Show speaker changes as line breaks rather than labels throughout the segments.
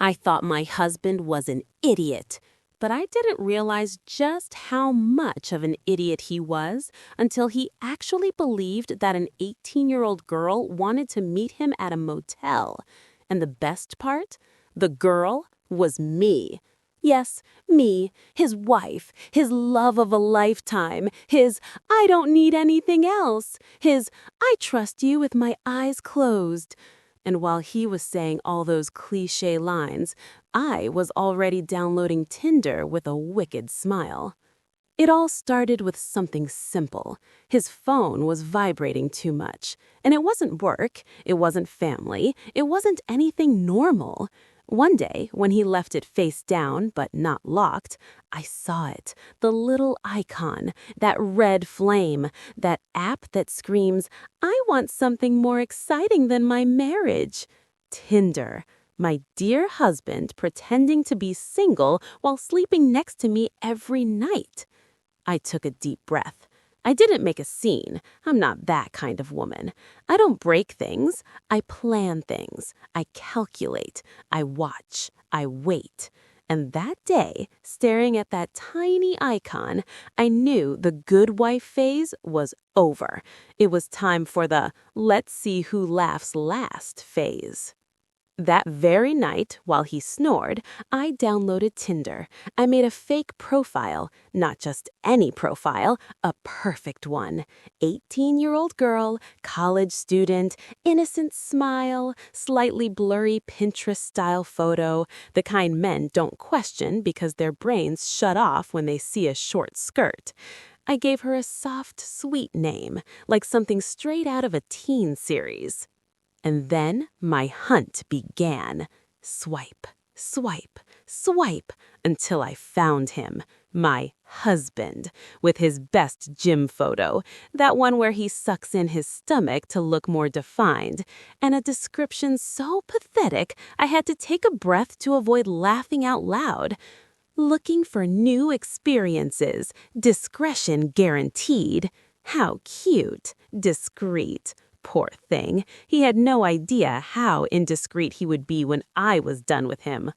I thought my husband was an idiot, but I didn't realize just how much of an idiot he was until he actually believed that an 18-year-old girl wanted to meet him at a motel. And the best part? The girl was me. Yes, me, his wife, his love of a lifetime, his I don't need anything else, his I trust you with my eyes closed. And while he was saying all those cliché lines, I was already downloading Tinder with a wicked smile. It all started with something simple. His phone was vibrating too much. And it wasn't work, it wasn't family, it wasn't anything normal. One day, when he left it face down but not locked, I saw it, the little icon, that red flame, that app that screams, I want something more exciting than my marriage. Tinder. My dear husband pretending to be single while sleeping next to me every night. I took a deep breath. I didn't make a scene. I'm not that kind of woman. I don't break things. I plan things. I calculate. I watch. I wait. And that day, staring at that tiny icon, I knew the good wife phase was over. It was time for the let's see who laughs last phase. That very night, while he snored, I downloaded Tinder. I made a fake profile, not just any profile, a perfect one. 18-year-old girl, college student, innocent smile, slightly blurry Pinterest-style photo, the kind men don't question because their brains shut off when they see a short skirt. I gave her a soft, sweet name, like something straight out of a teen series. And then my hunt began. Swipe, swipe, swipe, until I found him, my husband, with his best gym photo, that one where he sucks in his stomach to look more defined, and a description so pathetic I had to take a breath to avoid laughing out loud. Looking for new experiences, discretion guaranteed. How cute, discreet. Poor thing, he had no idea how indiscreet he would be when I was done with him.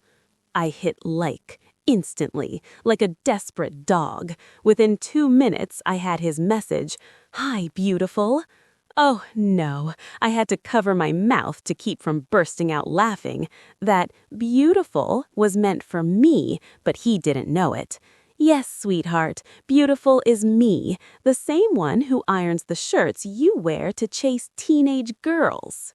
I hit like, instantly, like a desperate dog. Within 2 minutes, I had his message, "Hi, beautiful." Oh, no, I had to cover my mouth to keep from bursting out laughing. That beautiful was meant for me, but he didn't know it. Yes, sweetheart, beautiful is me, the same one who irons the shirts you wear to chase teenage girls.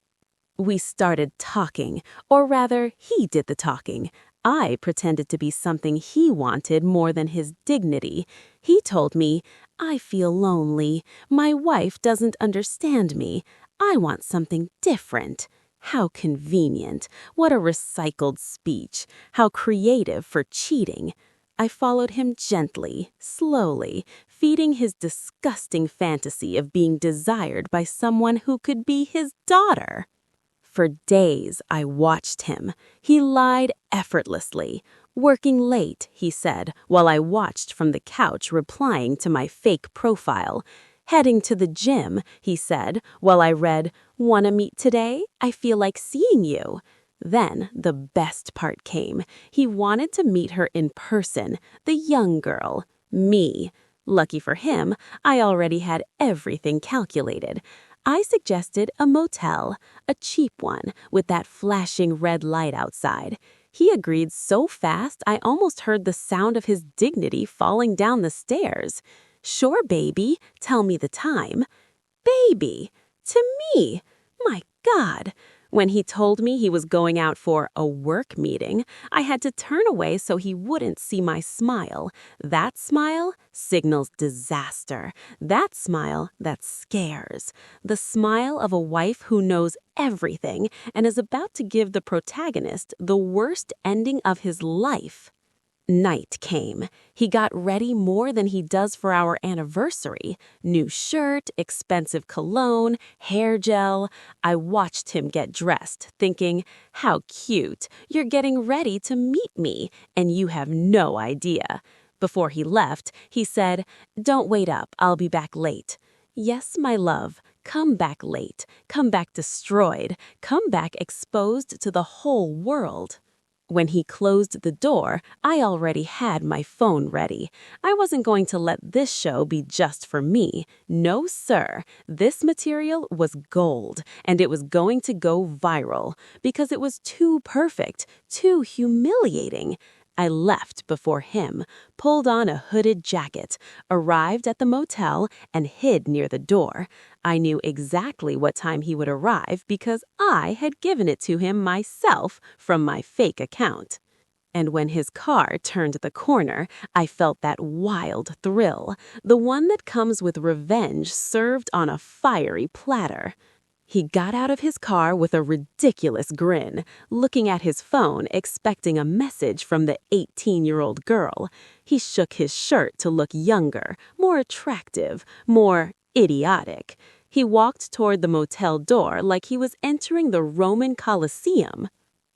We started talking, or rather, he did the talking. I pretended to be something he wanted more than his dignity. He told me, I feel lonely. My wife doesn't understand me. I want something different. How convenient. What a recycled speech. How creative for cheating. I followed him gently, slowly, feeding his disgusting fantasy of being desired by someone who could be his daughter. For days, I watched him. He lied effortlessly. Working late, he said, while I watched from the couch replying to my fake profile. Heading to the gym, he said, while I read, "Wanna meet today? I feel like seeing you." Then the best part came. He wanted to meet her in person, the young girl, me. Lucky for him, I already had everything calculated. I suggested a motel, a cheap one, with that flashing red light outside. He agreed so fast I almost heard the sound of his dignity falling down the stairs. Sure, baby, tell me the time. Baby, to me, my God. When he told me he was going out for a work meeting, I had to turn away so he wouldn't see my smile. That smile signals disaster. That smile that scares. The smile of a wife who knows everything and is about to give the protagonist the worst ending of his life. Night came. He got ready more than he does for our anniversary. New shirt, expensive cologne, hair gel. I watched him get dressed, thinking, how cute. You're getting ready to meet me, and you have no idea. Before he left, he said, don't wait up, I'll be back late. Yes, my love, come back late, come back destroyed, come back exposed to the whole world. When he closed the door, I already had my phone ready. I wasn't going to let this show be just for me. No, sir. This material was gold, and it was going to go viral because it was too perfect, too humiliating. I left before him, pulled on a hooded jacket, arrived at the motel, and hid near the door. I knew exactly what time he would arrive because I had given it to him myself from my fake account. And when his car turned the corner, I felt that wild thrill, the one that comes with revenge served on a fiery platter. He got out of his car with a ridiculous grin, looking at his phone expecting a message from the 18-year-old girl. He shook his shirt to look younger, more attractive, more idiotic. He walked toward the motel door like he was entering the Roman Colosseum.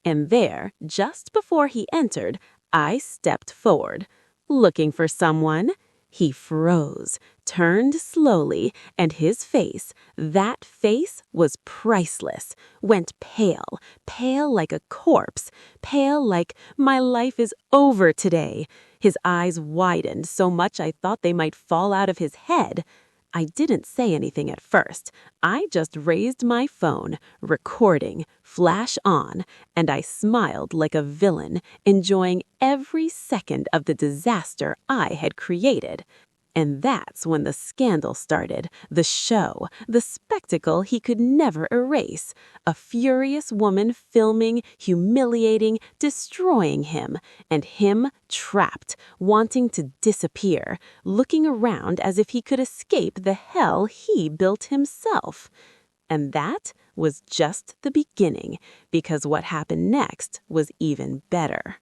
And there, just before he entered, I stepped forward. Looking for someone? He froze, turned slowly, and his face, that face was priceless, went pale, pale like a corpse, pale like my life is over today. His eyes widened so much I thought they might fall out of his head. I didn't say anything at first. I just raised my phone, recording, flash on, and I smiled like a villain, enjoying every second of the disaster I had created. And that's when the scandal started, the show, the spectacle he could never erase. A furious woman filming, humiliating, destroying him, and him trapped, wanting to disappear, looking around as if he could escape the hell he built himself. And that was just the beginning, because what happened next was even better.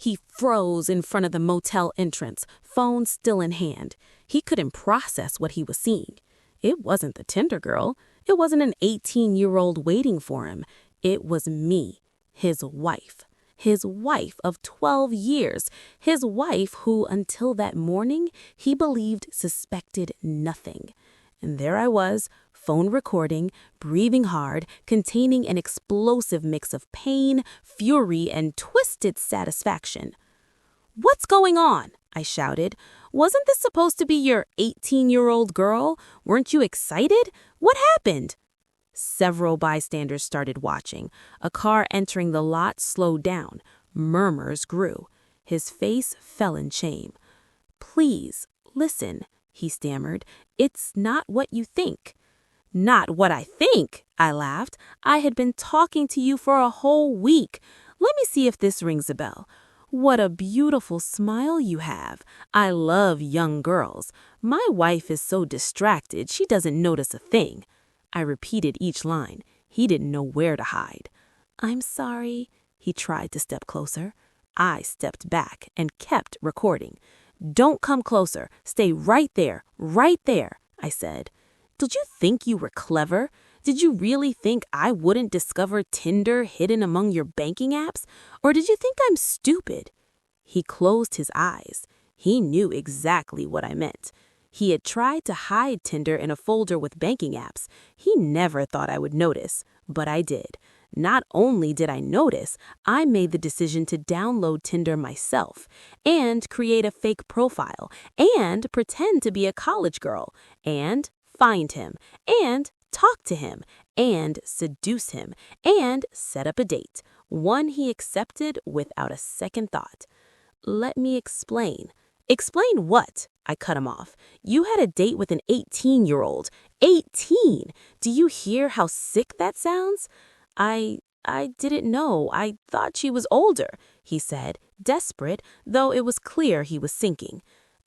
He froze in front of the motel entrance, phone still in hand. He couldn't process what he was seeing. It wasn't the Tinder girl. It wasn't an 18-year-old waiting for him. It was me, his wife. His wife of 12 years. His wife who, until that morning, he believed suspected nothing. And there I was, phone recording, breathing hard, containing an explosive mix of pain, fury, and twisted satisfaction. "What's going on?" I shouted. "Wasn't this supposed to be your 18-year-old girl? Weren't you excited? What happened?" Several bystanders started watching. A car entering the lot slowed down. Murmurs grew. His face fell in shame. "Please, listen," he stammered. "It's not what you think." "Not what I think," I laughed. "I had been talking to you for a whole week. Let me see if this rings a bell. What a beautiful smile you have. I love young girls. My wife is so distracted she doesn't notice a thing." I repeated each line. He didn't know where to hide. "I'm sorry." He tried to step closer. I stepped back and kept recording. "Don't come closer. Stay right there, I said. "Did you think you were clever? Did you really think I wouldn't discover Tinder hidden among your banking apps? Or did you think I'm stupid?" He closed his eyes. He knew exactly what I meant. He had tried to hide Tinder in a folder with banking apps. He never thought I would notice, but I did. Not only did I notice, I made the decision to download Tinder myself and create a fake profile and pretend to be a college girl and find him and talk to him and seduce him and set up a date, one he accepted without a second thought. "Let me explain." "Explain what?" I cut him off. "You had a date with an 18-year-old. 18! Do you hear how sick that sounds?" I didn't know. I thought she was older," he said, desperate, though it was clear he was sinking.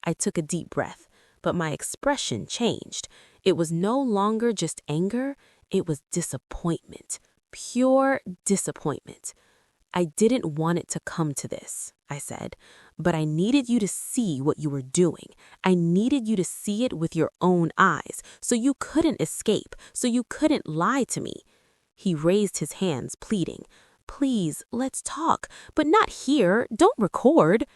I took a deep breath, but my expression changed. It was no longer just anger. It was disappointment, pure disappointment. "I didn't want it to come to this," I said, "but I needed you to see what you were doing. I needed you to see it with your own eyes, so you couldn't escape, so you couldn't lie to me." He raised his hands, pleading. "Please, let's talk, but not here. Don't record."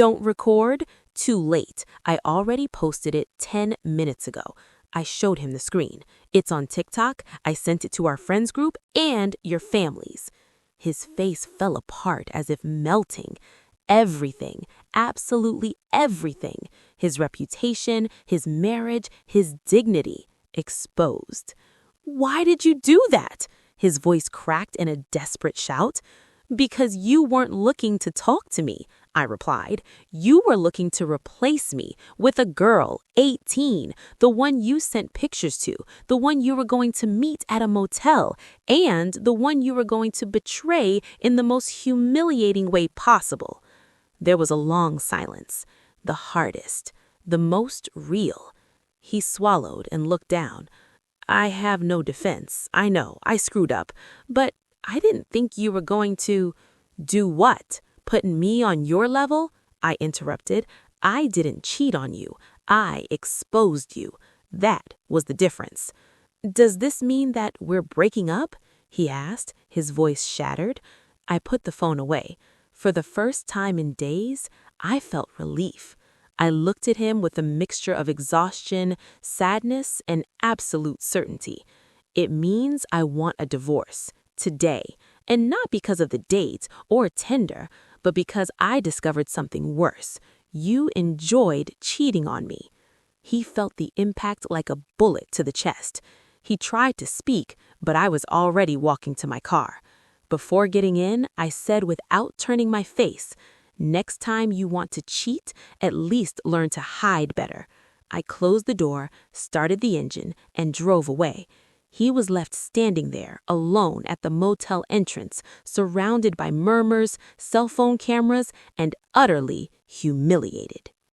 "Don't record?" Too late. I already posted it 10 minutes ago. I showed him the screen. "It's on TikTok. I sent it to our friends group and your families." His face fell apart as if melting. Everything, absolutely everything, his reputation, his marriage, his dignity, exposed. "Why did you do that?" His voice cracked in a desperate shout. "Because you weren't looking to talk to me," I replied. "You were looking to replace me with a girl, 18, the one you sent pictures to, the one you were going to meet at a motel, and the one you were going to betray in the most humiliating way possible." There was a long silence, the hardest, the most real. He swallowed and looked down. "I have no defense. I know, I screwed up. But I didn't think you were going to—" "Do what? Put me on your level?" I interrupted. "I didn't cheat on you. I exposed you. That was the difference." "Does this mean that we're breaking up?" he asked, his voice shattered. I put the phone away. For the first time in days, I felt relief. I looked at him with a mixture of exhaustion, sadness, and absolute certainty. "It means I want a divorce. Today. And not because of the date or Tinder, but because I discovered something worse. You enjoyed cheating on me." He felt the impact like a bullet to the chest. He tried to speak, but I was already walking to my car. Before getting in, I said without turning my face, "Next time you want to cheat, at least learn to hide better." I closed the door, started the engine, and drove away. He was left standing there, alone at the motel entrance, surrounded by murmurs, cell phone cameras, and utterly humiliated.